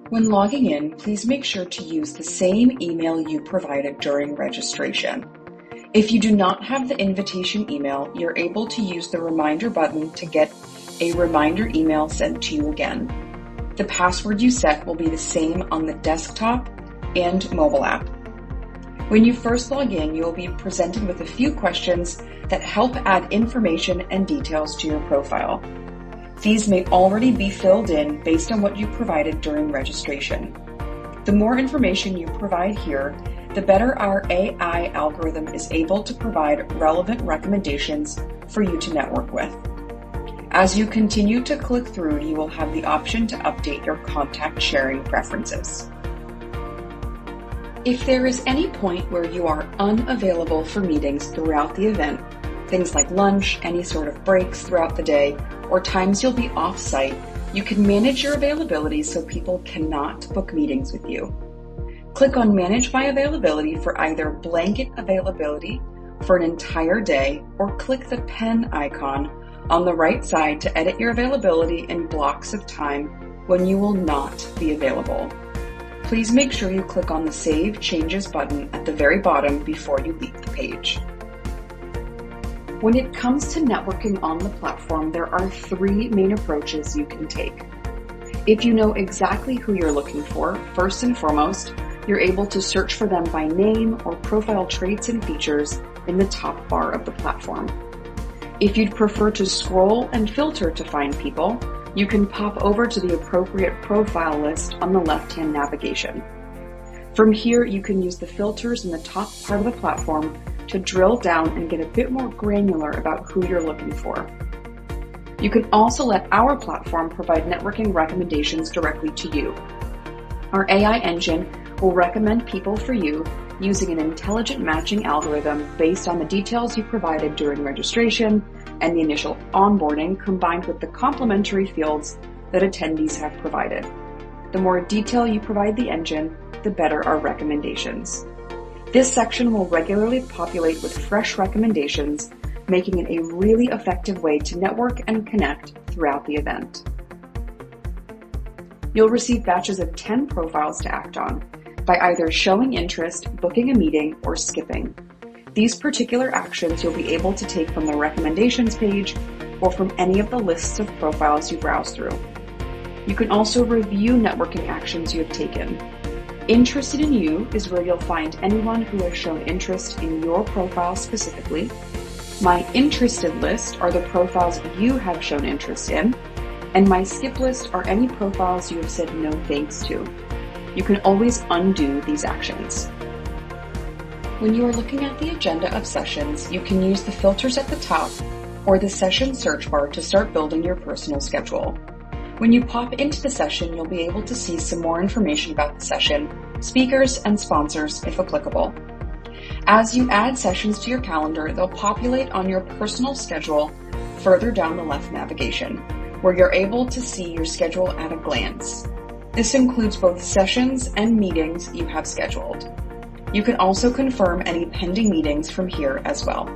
When logging in, please make sure to use the same email you provided during registration. If you do not have the invitation email, you're able to use the reminder button to get a reminder email sent to you again. The password you set will be the same on the desktop and mobile app. When you first log in, you will be presented with a few questions that help add information and details to your profile. These may already be filled in based on what you provided during registration. The more information you provide here, the better our AI algorithm is able to provide relevant recommendations for you to network with. As you continue to click through, you will have the option to update your contact sharing preferences. If there is any point where you are unavailable for meetings throughout the event, things like lunch, any sort of breaks throughout the day, or times you'll be off-site, you can manage your availability so people cannot book meetings with you. Click on Manage My Availability for either blanket availability for an entire day, or click the pen icon on the right side to edit your availability in blocks of time when you will not be available. Please make sure you click on the Save Changes button at the very bottom before you leave the page. When it comes to networking on the platform, there are 3 main approaches you can take. If you know exactly who you're looking for, first and foremost, you're able to search for them by name or profile traits and features in the top bar of the platform. If you'd prefer to scroll and filter to find people, you can pop over to the appropriate profile list on the left-hand navigation. From here, you can use the filters in the top part of the platform to drill down and get a bit more granular about who you're looking for. You can also let our platform provide networking recommendations directly to you. Our AI engine will recommend people for you using an intelligent matching algorithm based on the details you provided during registration and the initial onboarding, combined with the complementary fields that attendees have provided. The more detail you provide the engine, the better our recommendations. This section will regularly populate with fresh recommendations, making it a really effective way to network and connect throughout the event. You'll receive batches of 10 profiles to act on by either showing interest, booking a meeting, or skipping. These particular actions you'll be able to take from the recommendations page or from any of the lists of profiles you browse through. You can also review networking actions you have taken. Interested in You is where you'll find anyone who has shown interest in your profile specifically. My Interested list are the profiles you have shown interest in, and my Skip list are any profiles you have said no thanks to. You can always undo these actions. When you are looking at the agenda of sessions, you can use the filters at the top or the session search bar to start building your personal schedule. When you pop into the session, you'll be able to see some more information about the session, speakers, and sponsors if applicable. As you add sessions to your calendar, they'll populate on your personal schedule further down the left navigation, where you're able to see your schedule at a glance. This includes both sessions and meetings you have scheduled. You can also confirm any pending meetings from here as well.